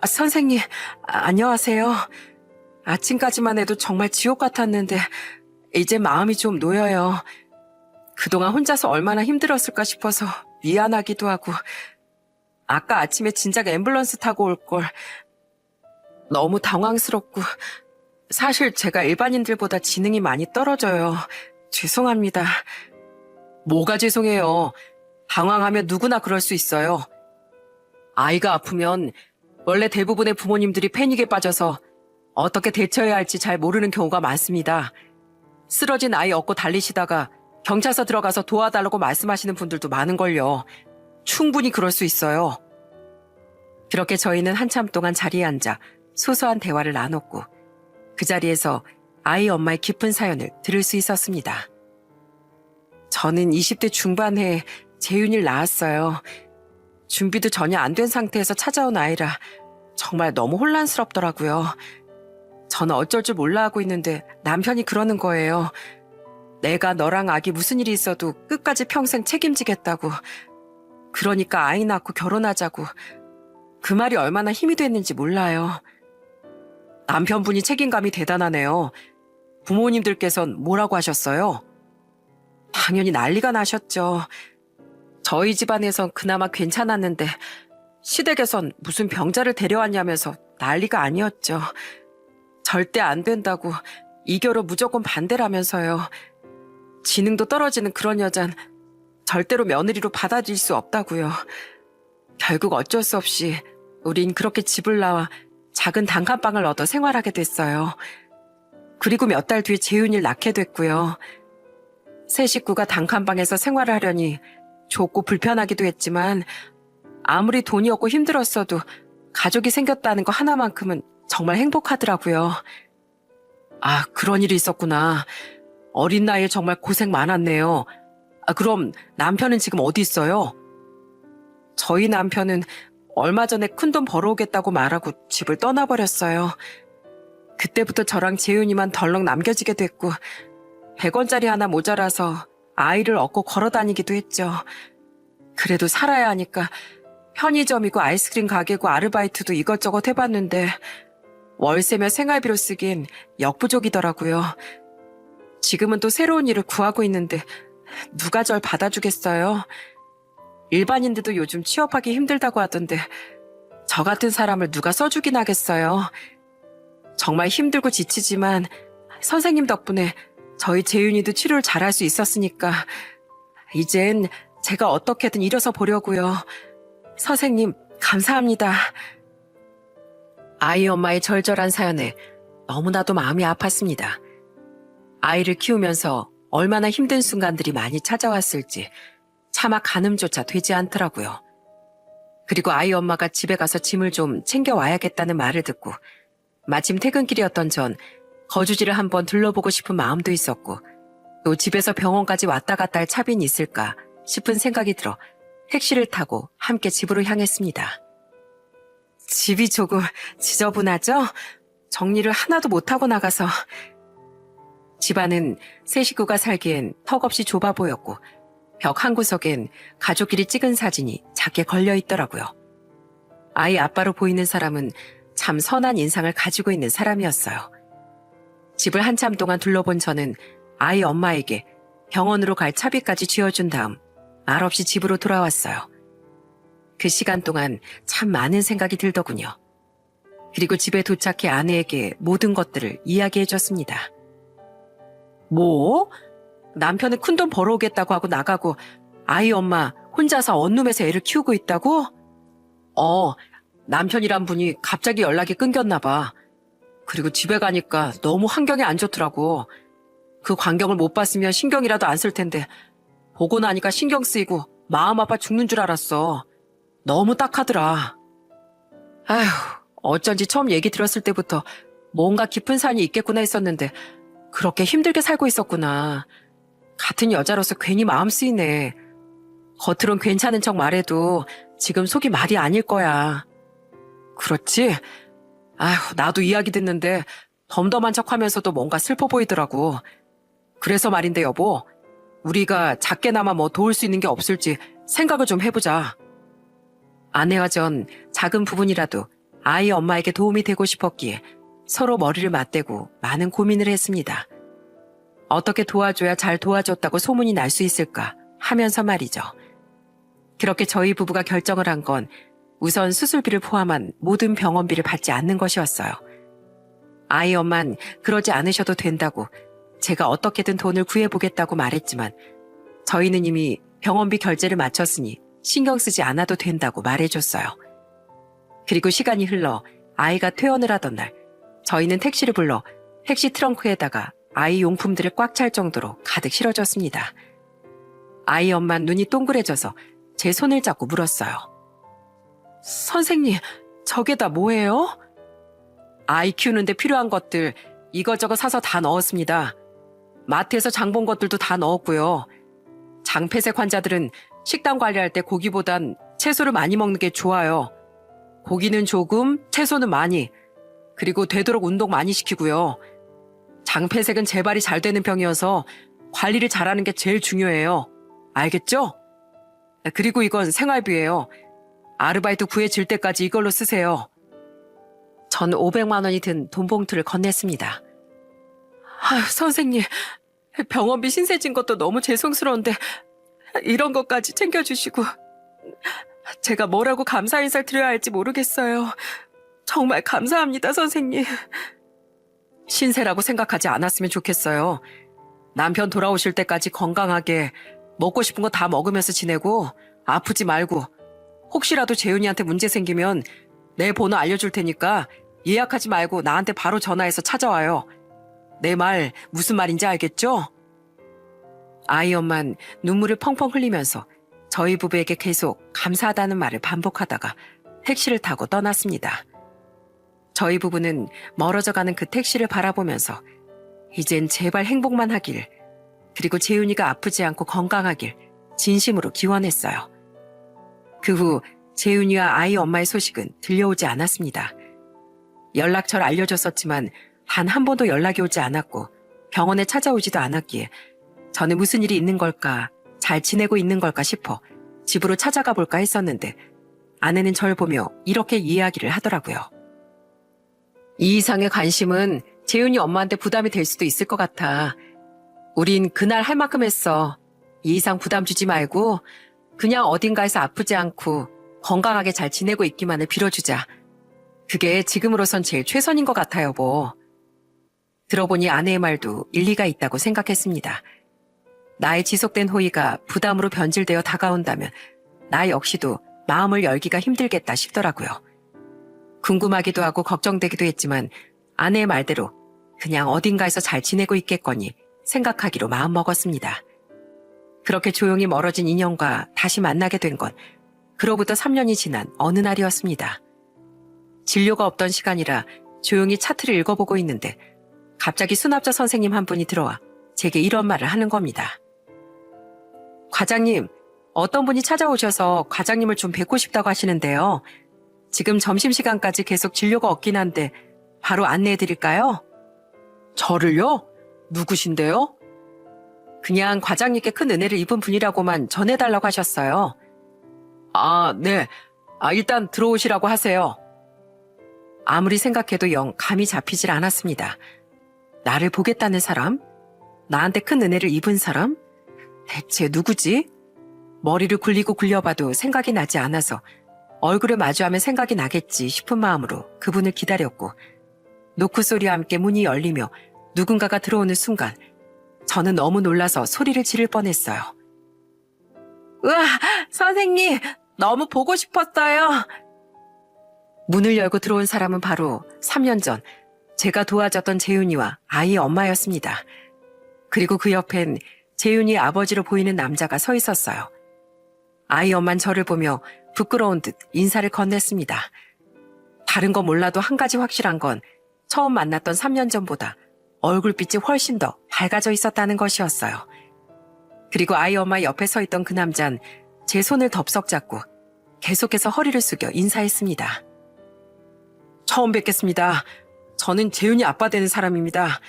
선생님, 안녕하세요. 아침까지만 해도 정말 지옥 같았는데 이제 마음이 좀 놓여요. 그동안 혼자서 얼마나 힘들었을까 싶어서 미안하기도 하고 아까 아침에 진작 앰뷸런스 타고 올 걸 너무 당황스럽고 사실 제가 일반인들보다 지능이 많이 떨어져요. 죄송합니다. 뭐가 죄송해요. 당황하면 누구나 그럴 수 있어요. 아이가 아프면 원래 대부분의 부모님들이 패닉에 빠져서 어떻게 대처해야 할지 잘 모르는 경우가 많습니다. 쓰러진 아이 업고 달리시다가 경찰서 들어가서 도와달라고 말씀하시는 분들도 많은걸요. 충분히 그럴 수 있어요. 그렇게 저희는 한참 동안 자리에 앉아 소소한 대화를 나눴고 그 자리에서 아이 엄마의 깊은 사연을 들을 수 있었습니다. 저는 20대 중반에 재윤이를 낳았어요. 준비도 전혀 안 된 상태에서 찾아온 아이라 정말 너무 혼란스럽더라고요. 저는 어쩔 줄 몰라 하고 있는데 남편이 그러는 거예요. 내가 너랑 아기 무슨 일이 있어도 끝까지 평생 책임지겠다고. 그러니까 아이 낳고 결혼하자고. 그 말이 얼마나 힘이 됐는지 몰라요. 남편분이 책임감이 대단하네요. 부모님들께선 뭐라고 하셨어요? 당연히 난리가 나셨죠. 저희 집안에선 그나마 괜찮았는데 시댁에선 무슨 병자를 데려왔냐면서 난리가 아니었죠. 절대 안 된다고 이결혼 무조건 반대라면서요. 지능도 떨어지는 그런 여잔 절대로 며느리로 받아들일 수 없다고요. 결국 어쩔 수 없이 우린 그렇게 집을 나와 작은 단칸방을 얻어 생활하게 됐어요. 그리고 몇 달 뒤에 재윤이를 낳게 됐고요. 새 식구가 단칸방에서 생활을 하려니 좁고 불편하기도 했지만 아무리 돈이 없고 힘들었어도 가족이 생겼다는 거 하나만큼은 정말 행복하더라고요. 아, 그런 일이 있었구나. 어린 나이에 정말 고생 많았네요. 그럼 남편은 지금 어디 있어요? 저희 남편은 얼마 전에 큰돈 벌어오겠다고 말하고 집을 떠나버렸어요. 그때부터 저랑 재윤이만 덜렁 남겨지게 됐고 100원짜리 하나 모자라서 아이를 얻고 걸어 다니기도 했죠. 그래도 살아야 하니까 편의점이고 아이스크림 가게고 아르바이트도 이것저것 해봤는데 월세며 생활비로 쓰긴 역부족이더라고요. 지금은 또 새로운 일을 구하고 있는데 누가 절 받아주겠어요? 일반인들도 요즘 취업하기 힘들다고 하던데 저 같은 사람을 누가 써주긴 하겠어요. 정말 힘들고 지치지만 선생님 덕분에 저희 재윤이도 치료를 잘할 수 있었으니까 이젠 제가 어떻게든 일어서 보려고요. 선생님 감사합니다. 아이 엄마의 절절한 사연에 너무나도 마음이 아팠습니다. 아이를 키우면서 얼마나 힘든 순간들이 많이 찾아왔을지 차마 가늠조차 되지 않더라고요. 그리고 아이 엄마가 집에 가서 짐을 좀 챙겨와야겠다는 말을 듣고 마침 퇴근길이었던 전 거주지를 한번 둘러보고 싶은 마음도 있었고 또 집에서 병원까지 왔다 갔다 할 차빈이 있을까 싶은 생각이 들어 택시를 타고 함께 집으로 향했습니다. 집이 조금 지저분하죠? 정리를 하나도 못하고 나가서. 집안은 세 식구가 살기엔 턱없이 좁아 보였고 벽 한 구석엔 가족끼리 찍은 사진이 작게 걸려 있더라고요. 아이 아빠로 보이는 사람은 참 선한 인상을 가지고 있는 사람이었어요. 집을 한참 동안 둘러본 저는 아이 엄마에게 병원으로 갈 차비까지 쥐어준 다음 말없이 집으로 돌아왔어요. 그 시간 동안 참 많은 생각이 들더군요. 그리고 집에 도착해 아내에게 모든 것들을 이야기해줬습니다. 뭐? 남편은 큰돈 벌어오겠다고 하고 나가고 아이 엄마 혼자서 원룸에서 애를 키우고 있다고? 남편이란 분이 갑자기 연락이 끊겼나 봐. 그리고 집에 가니까 너무 환경이 안 좋더라고. 그 광경을 못 봤으면 신경이라도 안 쓸 텐데 보고 나니까 신경 쓰이고 마음 아파 죽는 줄 알았어. 너무 딱하더라. 아휴, 어쩐지 처음 얘기 들었을 때부터 뭔가 깊은 산이 있겠구나 했었는데 그렇게 힘들게 살고 있었구나. 같은 여자로서 괜히 마음 쓰이네. 겉으론 괜찮은 척 말해도 지금 속이 말이 아닐 거야. 그렇지? 아휴, 나도 이야기 듣는데 덤덤한 척 하면서도 뭔가 슬퍼 보이더라고. 그래서 말인데 여보, 우리가 작게나마 뭐 도울 수 있는 게 없을지 생각을 좀 해보자. 아내와 전 작은 부분이라도 아이 엄마에게 도움이 되고 싶었기에 서로 머리를 맞대고 많은 고민을 했습니다. 어떻게 도와줘야 잘 도와줬다고 소문이 날 수 있을까 하면서 말이죠. 그렇게 저희 부부가 결정을 한 건 우선 수술비를 포함한 모든 병원비를 받지 않는 것이었어요. 아이 엄만 그러지 않으셔도 된다고 제가 어떻게든 돈을 구해보겠다고 말했지만 저희는 이미 병원비 결제를 마쳤으니 신경 쓰지 않아도 된다고 말해줬어요. 그리고 시간이 흘러 아이가 퇴원을 하던 날 저희는 택시를 불러 택시 트렁크에다가 아이 용품들을 꽉 찰 정도로 가득 실어줬습니다. 아이 엄만 눈이 동그래져서 제 손을 잡고 물었어요. 선생님, 저게 다 뭐예요? 아이 키우는데 필요한 것들 이것저것 사서 다 넣었습니다. 마트에서 장 본 것들도 다 넣었고요. 장폐색 환자들은 식단 관리할 때 고기보단 채소를 많이 먹는 게 좋아요. 고기는 조금, 채소는 많이. 그리고 되도록 운동 많이 시키고요. 장폐색은 재발이 잘 되는 병이어서 관리를 잘하는 게 제일 중요해요. 알겠죠? 그리고 이건 생활비예요. 아르바이트 구해질 때까지 이걸로 쓰세요. 전 500만 원이 든 돈 봉투를 건넸습니다. 아유, 선생님, 병원비 신세진 것도 너무 죄송스러운데 이런 것까지 챙겨주시고 제가 뭐라고 감사 인사를 드려야 할지 모르겠어요. 정말 감사합니다, 선생님. 신세라고 생각하지 않았으면 좋겠어요. 남편 돌아오실 때까지 건강하게 먹고 싶은 거 다 먹으면서 지내고 아프지 말고 혹시라도 재윤이한테 문제 생기면 내 번호 알려줄 테니까 예약하지 말고 나한테 바로 전화해서 찾아와요. 내 말 무슨 말인지 알겠죠? 아이 엄만 눈물을 펑펑 흘리면서 저희 부부에게 계속 감사하다는 말을 반복하다가 택시를 타고 떠났습니다. 저희 부부는 멀어져가는 그 택시를 바라보면서 이젠 제발 행복만 하길, 그리고 재윤이가 아프지 않고 건강하길 진심으로 기원했어요. 그 후 재윤이와 아이 엄마의 소식은 들려오지 않았습니다. 연락처를 알려줬었지만 단 한 번도 연락이 오지 않았고 병원에 찾아오지도 않았기에 저는 무슨 일이 있는 걸까, 잘 지내고 있는 걸까 싶어 집으로 찾아가 볼까 했었는데 아내는 절 보며 이렇게 이야기를 하더라고요. 이 이상의 관심은 재윤이 엄마한테 부담이 될 수도 있을 것 같아. 우린 그날 할 만큼 했어. 이 이상 부담 주지 말고 그냥 어딘가에서 아프지 않고 건강하게 잘 지내고 있기만을 빌어주자. 그게 지금으로선 제일 최선인 것 같아요, 여보. 들어보니 아내의 말도 일리가 있다고 생각했습니다. 나의 지속된 호의가 부담으로 변질되어 다가온다면 나 역시도 마음을 열기가 힘들겠다 싶더라고요. 궁금하기도 하고 걱정되기도 했지만 아내의 말대로 그냥 어딘가에서 잘 지내고 있겠거니 생각하기로 마음먹었습니다. 그렇게 조용히 멀어진 인연과 다시 만나게 된 건 그로부터 3년이 지난 어느 날이었습니다. 진료가 없던 시간이라 조용히 차트를 읽어보고 있는데 갑자기 수납자 선생님 한 분이 들어와 제게 이런 말을 하는 겁니다. 과장님, 어떤 분이 찾아오셔서 과장님을 좀 뵙고 싶다고 하시는데요. 지금 점심시간까지 계속 진료가 없긴 한데 바로 안내해드릴까요? 저를요? 누구신데요? 그냥 과장님께 큰 은혜를 입은 분이라고만 전해달라고 하셨어요. 아, 네. 일단 들어오시라고 하세요. 아무리 생각해도 영 감이 잡히질 않았습니다. 나를 보겠다는 사람? 나한테 큰 은혜를 입은 사람? 대체 누구지? 머리를 굴리고 굴려봐도 생각이 나지 않아서 얼굴을 마주하면 생각이 나겠지 싶은 마음으로 그분을 기다렸고 노크 소리와 함께 문이 열리며 누군가가 들어오는 순간 저는 너무 놀라서 소리를 지를 뻔했어요. 우와, 선생님, 너무 보고 싶었어요. 문을 열고 들어온 사람은 바로 3년 전 제가 도와줬던 재윤이와 아이의 엄마였습니다. 그리고 그 옆엔 재윤이의 아버지로 보이는 남자가 서 있었어요. 아이 엄만 저를 보며 부끄러운 듯 인사를 건넸습니다. 다른 거 몰라도 한 가지 확실한 건 처음 만났던 3년 전보다 얼굴빛이 훨씬 더 밝아져 있었다는 것이었어요. 그리고 아이 엄마 옆에 서 있던 그 남잔 제 손을 덥석 잡고 계속해서 허리를 숙여 인사했습니다. 처음 뵙겠습니다. 저는 재윤이 아빠 되는 사람입니다.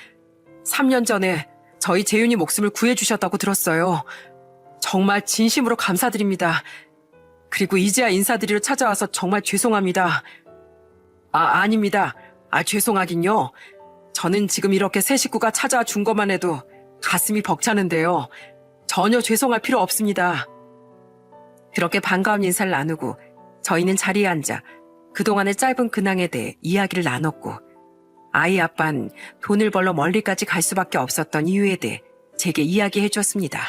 3년 전에 저희 재윤이 목숨을 구해주셨다고 들었어요. 정말 진심으로 감사드립니다. 그리고 이제야 인사드리러 찾아와서 정말 죄송합니다. 아닙니다. 죄송하긴요. 저는 지금 이렇게 새 식구가 찾아와 준 것만 해도 가슴이 벅차는데요. 전혀 죄송할 필요 없습니다. 그렇게 반가운 인사를 나누고 저희는 자리에 앉아 그동안의 짧은 근황에 대해 이야기를 나눴고 아이 아빠는 돈을 벌러 멀리까지 갈 수밖에 없었던 이유에 대해 제게 이야기해 줬습니다.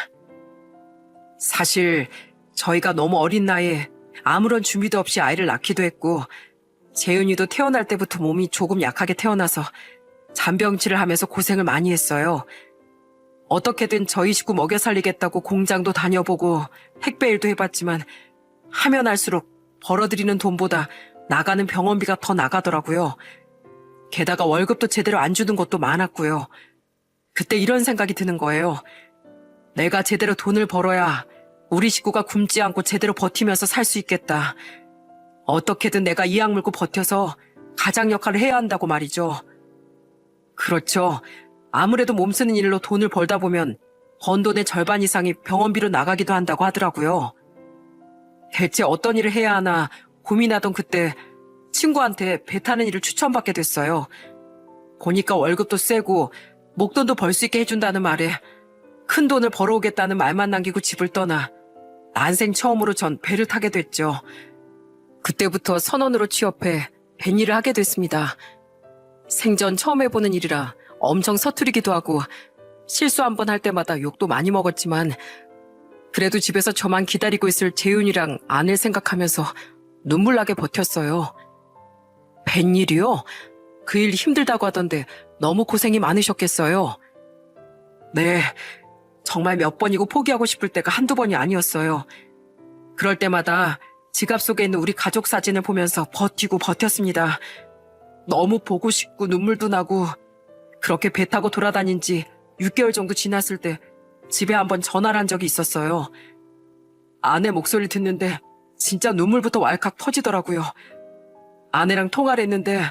사실 저희가 너무 어린 나이에 아무런 준비도 없이 아이를 낳기도 했고 재윤이도 태어날 때부터 몸이 조금 약하게 태어나서 잔병치를 하면서 고생을 많이 했어요. 어떻게든 저희 식구 먹여 살리겠다고 공장도 다녀보고 택배일도 해봤지만 하면 할수록 벌어들이는 돈보다 나가는 병원비가 더 나가더라고요. 게다가 월급도 제대로 안 주는 것도 많았고요. 그때 이런 생각이 드는 거예요. 내가 제대로 돈을 벌어야 우리 식구가 굶지 않고 제대로 버티면서 살 수 있겠다. 어떻게든 내가 이악 물고 버텨서 가장 역할을 해야 한다고 말이죠. 그렇죠. 아무래도 몸쓰는 일로 돈을 벌다 보면 번 돈의 절반 이상이 병원비로 나가기도 한다고 하더라고요. 대체 어떤 일을 해야 하나 고민하던 그때 친구한테 배 타는 일을 추천받게 됐어요. 보니까 월급도 세고 목돈도 벌 수 있게 해준다는 말에 큰 돈을 벌어오겠다는 말만 남기고 집을 떠나 난생 처음으로 전 배를 타게 됐죠. 그때부터 선원으로 취업해 뱃일을 하게 됐습니다. 생전 처음 해보는 일이라 엄청 서투르기도 하고 실수 한 번 할 때마다 욕도 많이 먹었지만 그래도 집에서 저만 기다리고 있을 재윤이랑 아내를 생각하면서 눈물 나게 버텼어요. 뱃일이요? 그 일 힘들다고 하던데 너무 고생이 많으셨겠어요. 네, 정말 몇 번이고 포기하고 싶을 때가 한두 번이 아니었어요. 그럴 때마다 지갑 속에 있는 우리 가족 사진을 보면서 버티고 버텼습니다. 너무 보고 싶고 눈물도 나고 그렇게 배 타고 돌아다닌 지 6개월 정도 지났을 때 집에 한번 전화를 한 적이 있었어요. 아내 목소리를 듣는데 진짜 눈물부터 왈칵 터지더라고요. 아내랑 통화를 했는데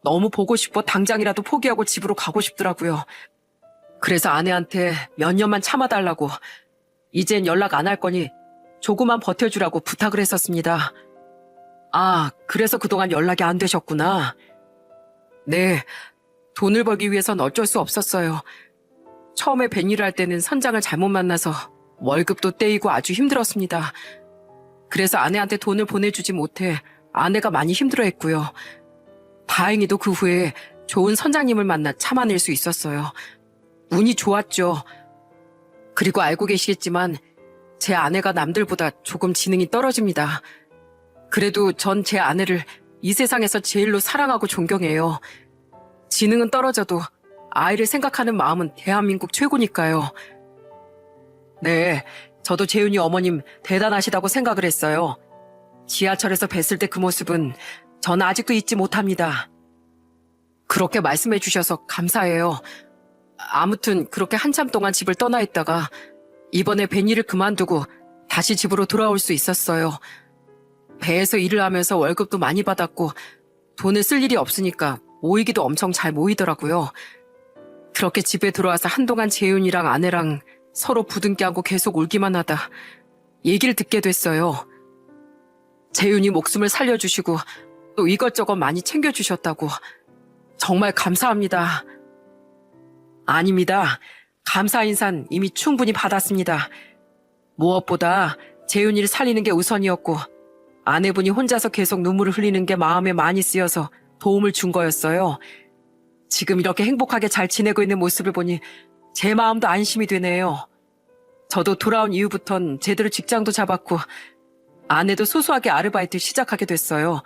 너무 보고 싶어 당장이라도 포기하고 집으로 가고 싶더라고요. 그래서 아내한테 몇 년만 참아달라고 이젠 연락 안 할 거니 조금만 버텨주라고 부탁을 했었습니다. 그래서 그동안 연락이 안 되셨구나. 네, 돈을 벌기 위해선 어쩔 수 없었어요. 처음에 뱃일을 할 때는 선장을 잘못 만나서 월급도 떼이고 아주 힘들었습니다. 그래서 아내한테 돈을 보내주지 못해 아내가 많이 힘들어했고요. 다행히도 그 후에 좋은 선장님을 만나 참아낼 수 있었어요. 운이 좋았죠. 그리고 알고 계시겠지만 제 아내가 남들보다 조금 지능이 떨어집니다. 그래도 전 제 아내를 이 세상에서 제일로 사랑하고 존경해요. 지능은 떨어져도 아이를 생각하는 마음은 대한민국 최고니까요. 네, 저도 재윤이 어머님 대단하시다고 생각을 했어요. 지하철에서 뵀을 때 그 모습은 전 아직도 잊지 못합니다. 그렇게 말씀해 주셔서 감사해요. 아무튼 그렇게 한참 동안 집을 떠나 있다가 이번에 뱃일을 그만두고 다시 집으로 돌아올 수 있었어요. 배에서 일을 하면서 월급도 많이 받았고 돈을 쓸 일이 없으니까 모이기도 엄청 잘 모이더라고요. 그렇게 집에 들어와서 한동안 재윤이랑 아내랑 서로 부둥켜 안고 계속 울기만 하다 얘기를 듣게 됐어요. 재윤이 목숨을 살려주시고 또 이것저것 많이 챙겨주셨다고. 정말 감사합니다. 아닙니다. 감사 인사는 이미 충분히 받았습니다. 무엇보다 재윤이를 살리는 게 우선이었고 아내분이 혼자서 계속 눈물을 흘리는 게 마음에 많이 쓰여서 도움을 준 거였어요. 지금 이렇게 행복하게 잘 지내고 있는 모습을 보니 제 마음도 안심이 되네요. 저도 돌아온 이후부턴 제대로 직장도 잡았고 아내도 소소하게 아르바이트 시작하게 됐어요.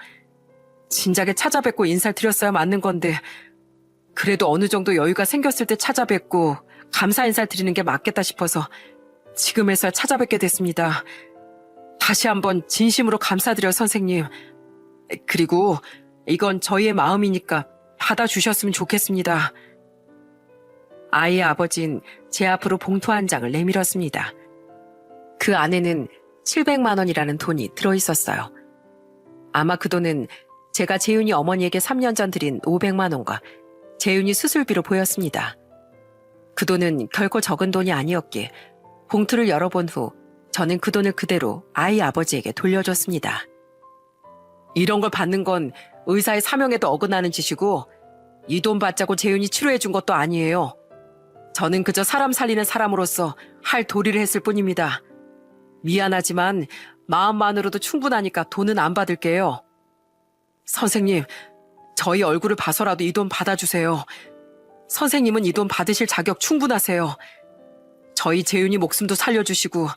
진작에 찾아뵙고 인사를 드렸어야 맞는 건데 그래도 어느 정도 여유가 생겼을 때 찾아뵙고 감사 인사를 드리는 게 맞겠다 싶어서 지금에서야 찾아뵙게 됐습니다. 다시 한번 진심으로 감사드려요, 선생님. 그리고 이건 저희의 마음이니까 받아주셨으면 좋겠습니다. 아이의 아버지는 제 앞으로 봉투 한 장을 내밀었습니다. 그 안에는 700만 원이라는 돈이 들어있었어요. 아마 그 돈은 제가 재윤이 어머니에게 3년 전 드린 500만 원과 재윤이 수술비로 보였습니다. 그 돈은 결코 적은 돈이 아니었기에 봉투를 열어본 후 저는 그 돈을 그대로 아이 아버지에게 돌려줬습니다. 이런 걸 받는 건 의사의 사명에도 어긋나는 짓이고 이 돈 받자고 재윤이 치료해 준 것도 아니에요. 저는 그저 사람 살리는 사람으로서 할 도리를 했을 뿐입니다. 미안하지만 마음만으로도 충분하니까 돈은 안 받을게요. 선생님, 저희 얼굴을 봐서라도 이 돈 받아주세요. 선생님은 이 돈 받으실 자격 충분하세요. 저희 재윤이 목숨도 살려주시고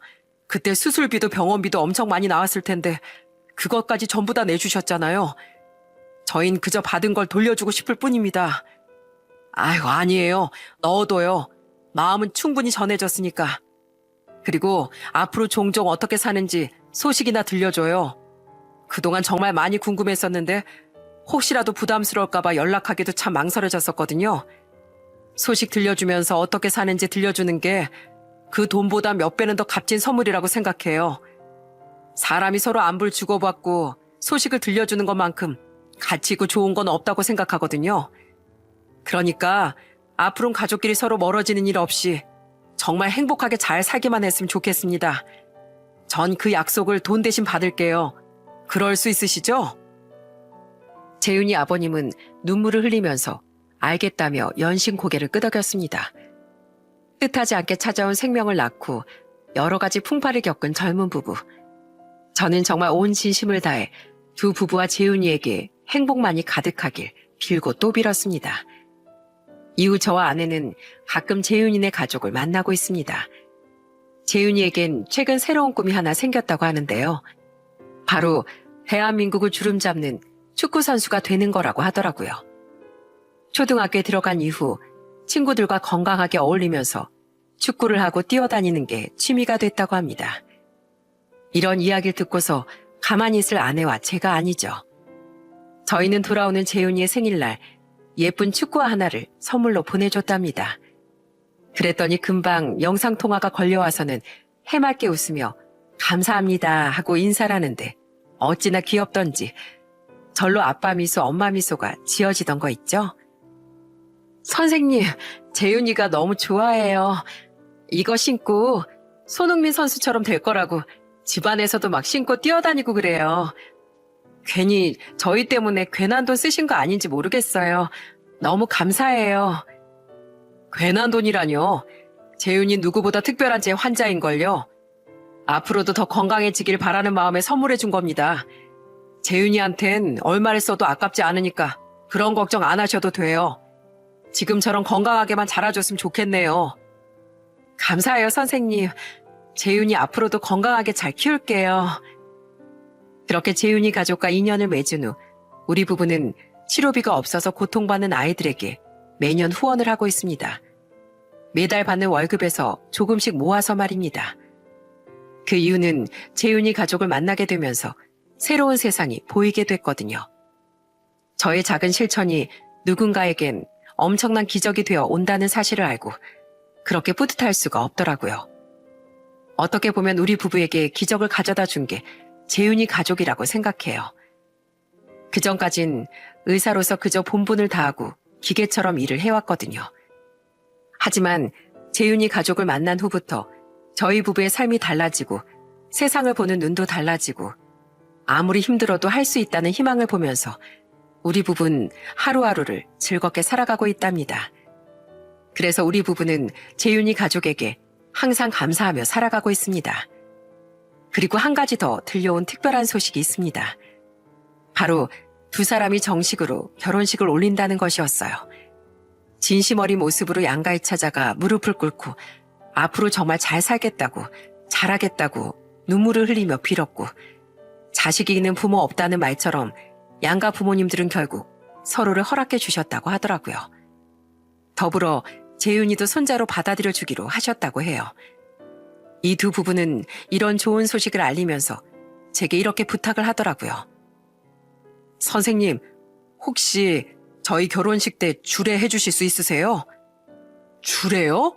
그때 수술비도 병원비도 엄청 많이 나왔을 텐데 그것까지 전부 다 내주셨잖아요. 저흰 그저 받은 걸 돌려주고 싶을 뿐입니다. 아이고, 아니에요. 넣어둬요. 마음은 충분히 전해졌으니까. 그리고 앞으로 종종 어떻게 사는지 소식이나 들려줘요. 그동안 정말 많이 궁금했었는데 혹시라도 부담스러울까봐 연락하기도 참 망설여졌었거든요. 소식 들려주면서 어떻게 사는지 들려주는 게 그 돈보다 몇 배는 더 값진 선물이라고 생각해요. 사람이 서로 안부를 주고받고 소식을 들려주는 것만큼 가치 있고 좋은 건 없다고 생각하거든요. 그러니까 앞으로는 가족끼리 서로 멀어지는 일 없이 정말 행복하게 잘 살기만 했으면 좋겠습니다. 전 그 약속을 돈 대신 받을게요. 그럴 수 있으시죠? 재윤이 아버님은 눈물을 흘리면서 알겠다며 연신 고개를 끄덕였습니다. 뜻하지 않게 찾아온 생명을 낳고 여러 가지 풍파를 겪은 젊은 부부. 저는 정말 온 진심을 다해 두 부부와 재윤이에게 행복만이 가득하길 빌고 또 빌었습니다. 이후 저와 아내는 가끔 재윤이네 가족을 만나고 있습니다. 재윤이에겐 최근 새로운 꿈이 하나 생겼다고 하는데요. 바로 대한민국을 주름잡는 축구 선수가 되는 거라고 하더라고요. 초등학교에 들어간 이후 친구들과 건강하게 어울리면서 축구를 하고 뛰어다니는 게 취미가 됐다고 합니다. 이런 이야기를 듣고서 가만히 있을 아내와 제가 아니죠. 저희는 돌아오는 재윤이의 생일날 예쁜 축구화 하나를 선물로 보내줬답니다. 그랬더니 금방 영상통화가 걸려와서는 해맑게 웃으며 감사합니다 하고 인사를 하는데 어찌나 귀엽던지 절로 아빠 미소, 엄마 미소가 지어지던 거 있죠? 선생님, 재윤이가 너무 좋아해요. 이거 신고 손흥민 선수처럼 될 거라고 집안에서도 막 신고 뛰어다니고 그래요. 괜히 저희 때문에 괜한 돈 쓰신 거 아닌지 모르겠어요. 너무 감사해요. 괜한 돈이라뇨. 재윤이 누구보다 특별한 제 환자인걸요. 앞으로도 더 건강해지길 바라는 마음에 선물해 준 겁니다. 재윤이한텐 얼마를 써도 아깝지 않으니까 그런 걱정 안 하셔도 돼요. 지금처럼 건강하게만 자라줬으면 좋겠네요. 감사해요, 선생님. 재윤이 앞으로도 건강하게 잘 키울게요. 그렇게 재윤이 가족과 인연을 맺은 후 우리 부부는 치료비가 없어서 고통받는 아이들에게 매년 후원을 하고 있습니다. 매달 받는 월급에서 조금씩 모아서 말입니다. 그 이유는 재윤이 가족을 만나게 되면서 새로운 세상이 보이게 됐거든요. 저의 작은 실천이 누군가에겐 엄청난 기적이 되어 온다는 사실을 알고 그렇게 뿌듯할 수가 없더라고요. 어떻게 보면 우리 부부에게 기적을 가져다 준 게 재윤이 가족이라고 생각해요. 그전까진 의사로서 그저 본분을 다하고 기계처럼 일을 해왔거든요. 하지만 재윤이 가족을 만난 후부터 저희 부부의 삶이 달라지고 세상을 보는 눈도 달라지고 아무리 힘들어도 할 수 있다는 희망을 보면서 우리 부부는 하루하루를 즐겁게 살아가고 있답니다. 그래서 우리 부부는 재윤이 가족에게 항상 감사하며 살아가고 있습니다. 그리고 한 가지 더 들려온 특별한 소식이 있습니다. 바로 두 사람이 정식으로 결혼식을 올린다는 것이었어요. 진심 어린 모습으로 양가에 찾아가 무릎을 꿇고 앞으로 정말 잘 살겠다고, 잘하겠다고 눈물을 흘리며 빌었고 자식이 있는 부모 없다는 말처럼 양가 부모님들은 결국 서로를 허락해 주셨다고 하더라고요. 더불어 재윤이도 손자로 받아들여 주기로 하셨다고 해요. 이 두 부부는 이런 좋은 소식을 알리면서 제게 이렇게 부탁을 하더라고요. 선생님, 혹시 저희 결혼식 때 주례해 주실 수 있으세요? 주래요?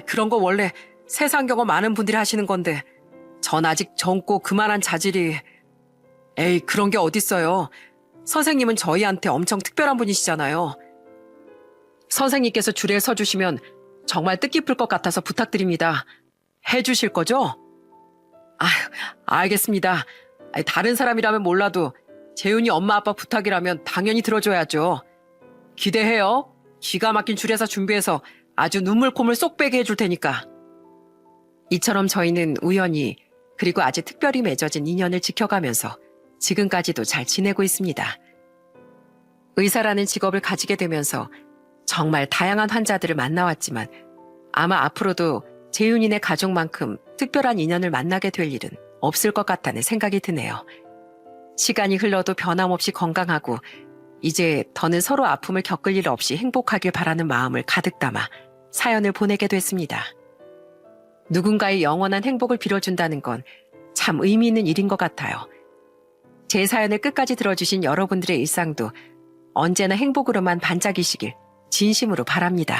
그런 거 원래 세상 경험 많은 분들이 하시는 건데 전 아직 젊고 그만한 자질이... 에이, 그런 게 어딨어요. 선생님은 저희한테 엄청 특별한 분이시잖아요. 선생님께서 주례에 서주시면 정말 뜻깊을 것 같아서 부탁드립니다. 해주실 거죠? 알겠습니다. 다른 사람이라면 몰라도 재윤이 엄마 아빠 부탁이라면 당연히 들어줘야죠. 기대해요. 기가 막힌 주례사 준비해서 아주 눈물 콧물 쏙 빼게 해줄 테니까. 이처럼 저희는 우연히 그리고 아주 특별히 맺어진 인연을 지켜가면서 지금까지도 잘 지내고 있습니다. 의사라는 직업을 가지게 되면서 정말 다양한 환자들을 만나왔지만 아마 앞으로도 재윤이네 가족만큼 특별한 인연을 만나게 될 일은 없을 것 같다는 생각이 드네요. 시간이 흘러도 변함없이 건강하고 이제 더는 서로 아픔을 겪을 일 없이 행복하길 바라는 마음을 가득 담아 사연을 보내게 됐습니다. 누군가의 영원한 행복을 빌어준다는 건 참 의미 있는 일인 것 같아요. 제 사연을 끝까지 들어주신 여러분들의 일상도 언제나 행복으로만 반짝이시길 진심으로 바랍니다.